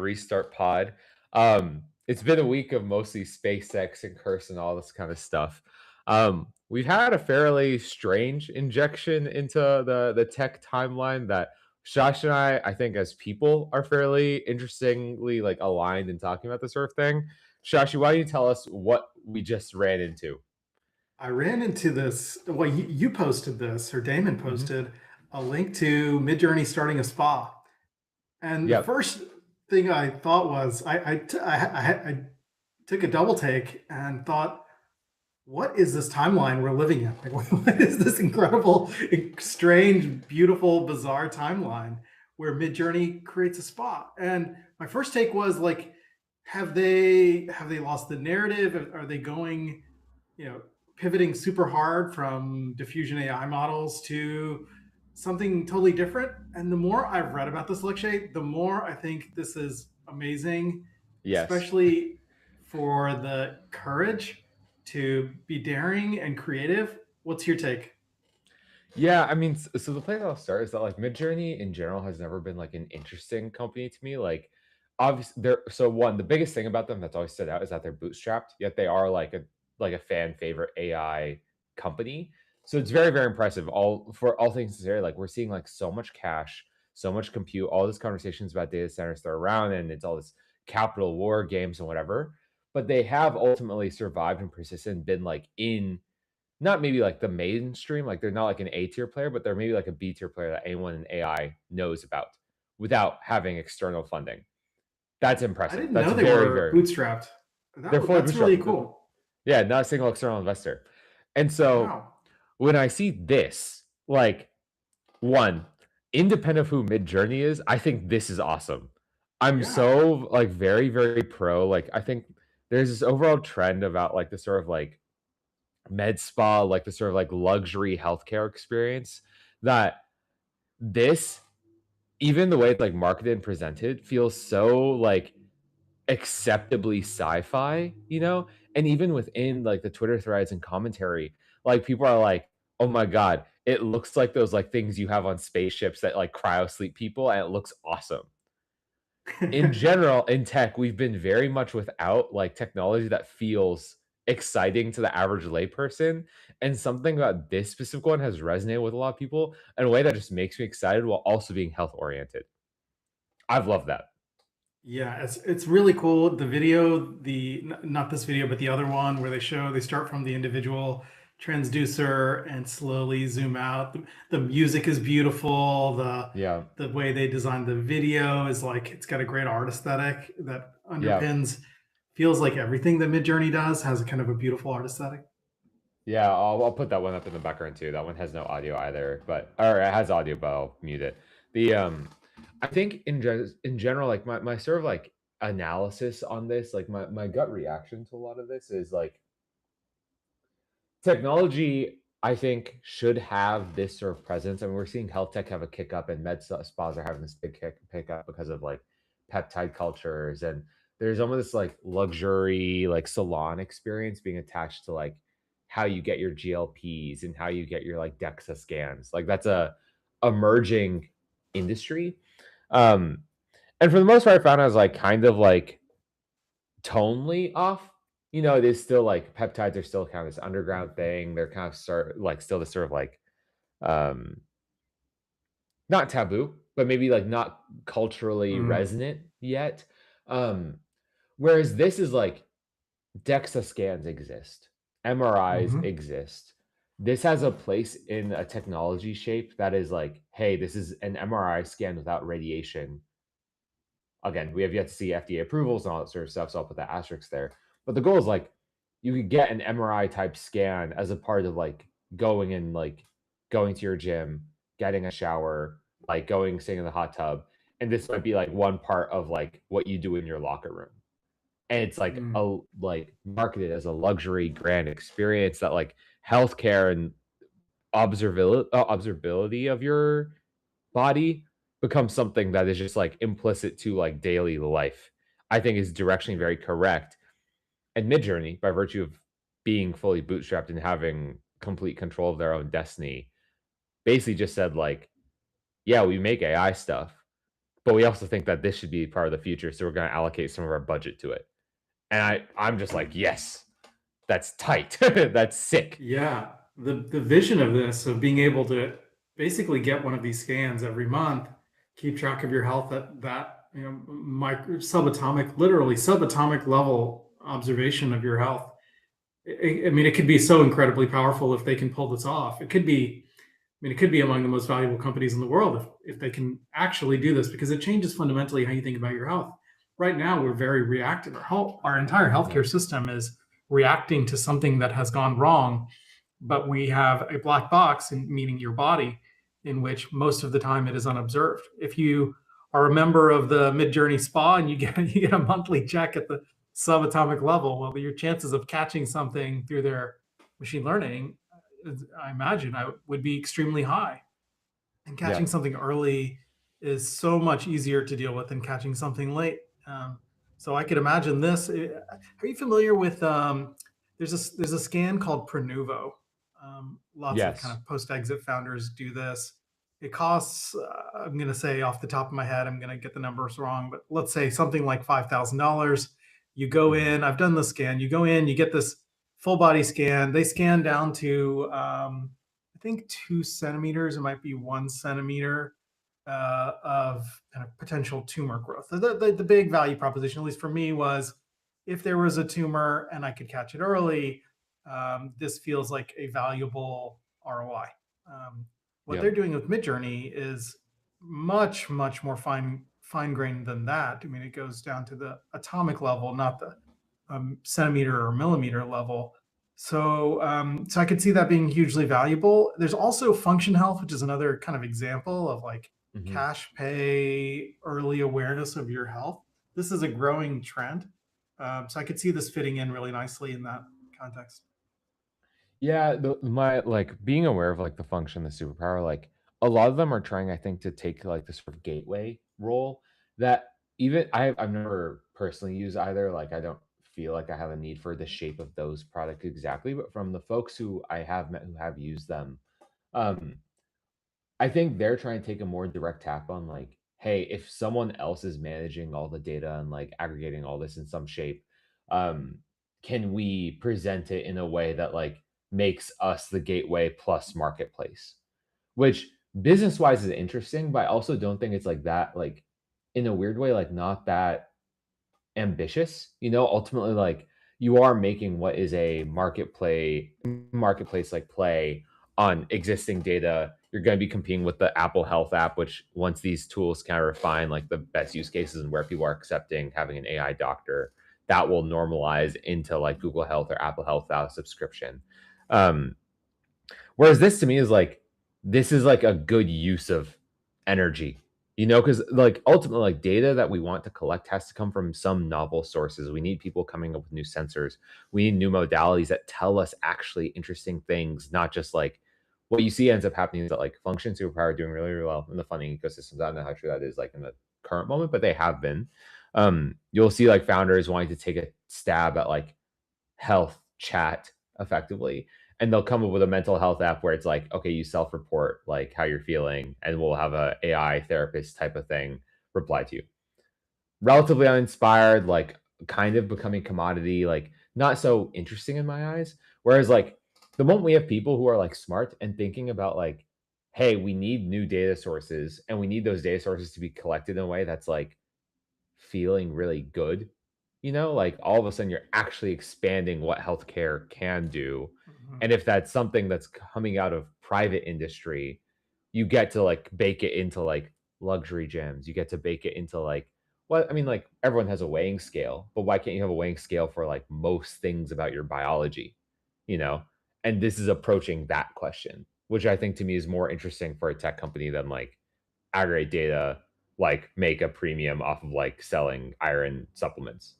Restart Pod. It's been a week of mostly SpaceX and Curse and all this kind of stuff. We've had a fairly strange injection into the tech timeline that Josh and I think as people are fairly interestingly like aligned in talking about this sort of thing. Shashi, why don't you tell us what we just ran into? I ran into this. Well, you posted this, or Damon Hmm. posted a link to Midjourney starting a spa. And the Yep. first thing I thought was, I took a double take and thought, what is this timeline we're living in? Like, what is this incredible, strange, beautiful, bizarre timeline where Midjourney creates a spa? And my first take was like, have they lost the narrative? Are they going, you know, pivoting super hard from diffusion AI models to something totally different? And the more I've read about this, Lakshay, the more I think this is amazing, Yes. especially for the courage to be daring and creative. What's your take? Yeah, I mean, so the place I'll start is that like Midjourney in general has never been like an interesting company to me. Like, obviously, they're so one. The biggest thing about them that's always stood out is that they're bootstrapped, yet they are like a fan favorite AI company. So it's very very impressive. All for all things considered, like we're seeing like so much cash, so much compute, all these conversations about data centers they're around, and it's all this capital war games and whatever. But they have ultimately survived and persisted and been like in not maybe like the mainstream, like they're not like an A tier player, but they're maybe like a B tier player that anyone in AI knows about without having external funding. That's I impressive. didn't That's know they very, were very bootstrapped. they're fully That's really bootstrapped. cool. Yeah, not a single external investor. And so Wow. when I see this, like one, independent of who Midjourney is, I think this is awesome. I'm Yeah. so like very, very pro. Like I think there's this overall trend about like the sort of like med spa, like the sort of like luxury healthcare experience that this, even the way it's like marketed and presented, feels so like acceptably sci-fi, you know? And even within like the Twitter threads and commentary, like people are like, oh my God, it looks like those like things you have on spaceships that like cryo sleep people, and it looks awesome. In general, in tech, we've been very much without like technology that feels exciting to the average layperson. And something about this specific one has resonated with a lot of people in a way that just makes me excited while also being health oriented. I've loved that. Yeah, it's really cool. The video, not this video, but the other one where they start from the individual transducer and slowly zoom out. The music is beautiful. Yeah. The way they designed the video is like it's got a great art aesthetic that Yeah. underpins, feels like everything that Midjourney does has a kind of a beautiful art aesthetic. Yeah. I'll put that one up in the background too. That one has no audio either, but or it has audio, but I'll mute it. The I think in general, like my sort of like analysis on this, like my gut reaction to a lot of this is like technology, I think, should have this sort of presence. I mean, we're seeing health tech have a kick up, and spas are having this big pick up because of like peptide cultures, and there's almost this like luxury, like salon experience being attached to like how you get your GLPs and how you get your like DEXA scans. Like that's a emerging industry. Um, and for the most part, I found I was like kind of like tonally off. You know, it is still like peptides are still kind of this underground thing. They're kind of start like still this sort of like um not taboo, but maybe like not culturally Mm, resonant yet. Um, whereas this is like DEXA scans exist, MRIs mhm. exist. This has a place in a technology shape that is like, hey, this is an MRI scan without radiation. Again, we have yet to see FDA approvals and all that sort of stuff, so I'll put that asterisk there. But the goal is like you could get an MRI type scan as a part of like going and like going to your gym, getting a shower, like going sitting in the hot tub, and this might be like one part of like what you do in your locker room. And it's like Mm. a like marketed as a luxury grand experience that like healthcare and observability of your body becomes something that is just like implicit to like daily life. I think is directionally very correct. And Midjourney, by virtue of being fully bootstrapped and having complete control of their own destiny, basically just said like, yeah, we make AI stuff, but we also think that this should be part of the future, so we're gonna allocate some of our budget to it. And I'm just like, "Yes, that's tight. That's sick." Yeah, the vision of this, of being able to basically get one of these scans every month, keep track of your health at that, micro subatomic, literally subatomic level observation of your health. I mean, it could be so incredibly powerful if they can pull this off. It could be, I mean, it could be among the most valuable companies in the world if they can actually do this, because it changes fundamentally how you think about your health. Right now, we're very reactive. Our entire Yeah. healthcare system is reacting to something that has gone wrong, but we have a black box, meaning your body, in which most of the time it is unobserved. If you are a member of the Midjourney Spa and you get a monthly check at the subatomic level, well, your chances of catching something through their machine learning, I imagine, would be extremely high. And Yeah. catching something early is so much easier to deal with than catching something late. So I could imagine this. Are you familiar with? There's a scan called Prenuvo. Lots of kind Yes. of post exit founders do this. It costs. I'm going to say off the top of my head, I'm going to get the numbers wrong, but let's say something like $5,000. You go Mhm. in. I've done the scan. You go in. You get this full body scan. They scan down to I think 2 centimeters. It might be 1 centimeter of kind of potential tumor growth. The big value proposition, at least for me, was if there was a tumor and I could catch it early, this feels like a valuable ROI. What Yep. they're doing with Midjourney is much, much more fine grained than that. I mean, it goes down to the atomic level, not the centimeter or millimeter level. So I could see that being hugely valuable. There's also Function Health, which is another kind of example of like Mhm. cash pay, early awareness of your health. This is a growing trend. So I could see this fitting in really nicely in that context. Yeah, my like, being aware of, like, the function, the superpower, like, a lot of them are trying, I think, to take, like, this sort of gateway role that even I've never personally used either, like, I don't feel like I have a need for the shape of those products exactly, but from the folks who I have met who have used them, um, I think they're trying to take a more direct tap on, like, "Hey, if someone else is managing all the data and, like, aggregating all this in some shape, um, can we present it in a way that, like, makes us the gateway plus marketplace?" Which business-wise is interesting, but I also don't think it's like that, like, in a weird way, like, not that ambitious, ultimately, like, you are making what is a marketplace, like, play on existing data. You're gonna be competing with the Apple Health app, which once these tools kinda refine, like, the best use cases and where people are accepting having an AI doctor, that will normalize into, like, Google Health or Apple Health without a subscription. Um, Whereas this to me is like, this is like a good use of energy, because like ultimately, like data that we want to collect has to come from some novel sources. We need people coming up with new sensors. We need new modalities that tell us actually interesting things, not just like what you see ends up happening is that like function superpower are doing really, really well in the funding ecosystems. I don't know how true that is like in the current moment, but they have been. You'll see like founders wanting to take a stab at like health chat effectively. And they'll come up with a mental health app where it's like, okay, you self-report like how you're feeling, and we'll have a AI therapist type of thing reply to you. Relatively uninspired, like kind of becoming commodity, like not so interesting in my eyes. Whereas like the moment we have people who are like smart and thinking about like, hey, we need new data sources and we need those data sources to be collected in a way that's like feeling really good, like all of a sudden you're actually expanding what healthcare can do. Mhm. And if that's something that's coming out of private industry, you get to like bake it into like luxury gems. You get to bake it into like what I mean, like everyone has a weighing scale, but why can't you have a weighing scale for like most things about your biology? You know? And this is approaching that question, which I think to me is more interesting for a tech company than like aggregate data, like, make a premium off of, like, selling iron supplements?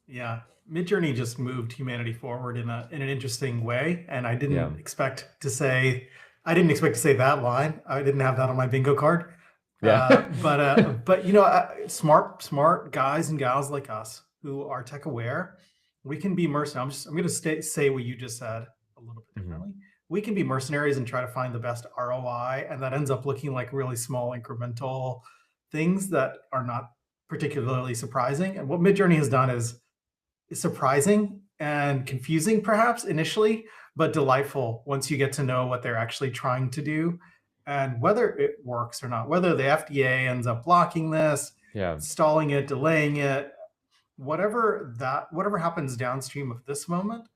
Yeah, Midjourney just moved humanity forward in an interesting way, and Yeah. I didn't expect to say that line. I didn't have that on my bingo card. Yeah. But smart guys and gals like us who are tech aware, we can be mercenaries. I'm going to say what you just said a little bit Mhm. differently. We can be mercenaries and try to find the best ROI, and that ends up looking like really small incremental things that are not particularly surprising. And what Midjourney has done is surprising and confusing, perhaps initially, but delightful once you get to know what they're actually trying to do and whether it works or not. Whether the FDA ends up blocking this, Yeah. stalling it, delaying it, whatever happens downstream of this moment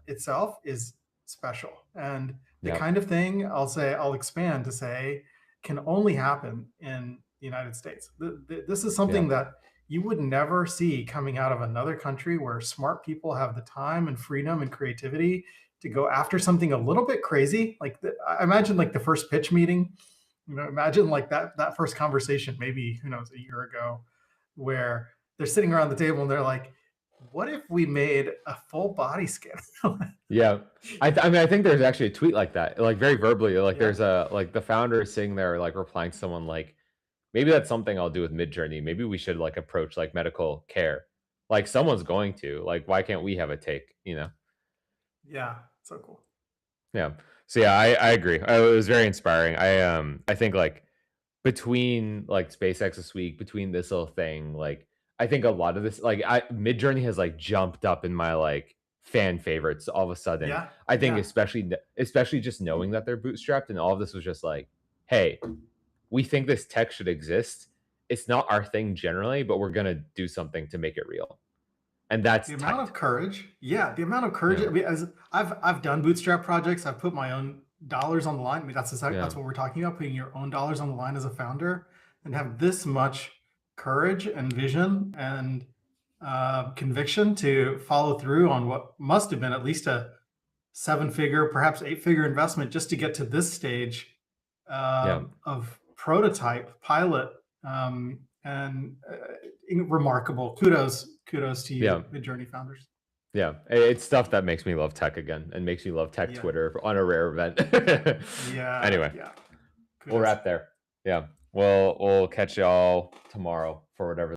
itself is special. And the Yeah. kind of thing I'll expand to say can only happen in the United States. This is Yeah. something that you would never see coming out of another country where smart people have the time and freedom and creativity to go after something a little bit crazy. I imagine like the first pitch meeting, imagine like that first conversation, maybe who knows, a year ago, where they're sitting around the table and they're like, "What if we made a full body scan?" Yeah. I mean, I think there's actually a tweet like that, like very verbally, like Yeah, there's a like the founder is sitting there like replying to someone like, maybe that's something I'll do with Midjourney. Maybe we should like approach like medical care. Like someone's going to. Like, why can't we have a take, you know? yeah, so cool. Yeah. So yeah, I agree. It was very inspiring. I think like between like SpaceX this week, between this little thing, like I think a lot of this like Midjourney has like jumped up in my like fan favorites all of a sudden. Yeah, I think yeah. especially just knowing that they're bootstrapped and all of this was just like, hey, we think this tech should exist. It's not our thing generally, but we're gonna do something to make it real. And that's The amount tight. of courage, yeah, the amount of courage. Yeah. I mean, as I've done bootstrap projects, I've put my own dollars on the line. I mean, Yeah. that's what we're talking about, putting your own dollars on the line as a founder, and have this much courage and vision and conviction to follow through on what must have been at least a seven-figure, perhaps eight-figure investment just to get to this stage Yeah. of prototype pilot, and remarkable. Kudos to you, Yeah. Midjourney founders. Yeah, it's stuff that makes me love tech again and makes me love tech Yeah, Twitter on a rare event. yeah, Anyway, yeah. we'll Kudos. wrap there. Yeah, we'll catch y'all tomorrow for whatever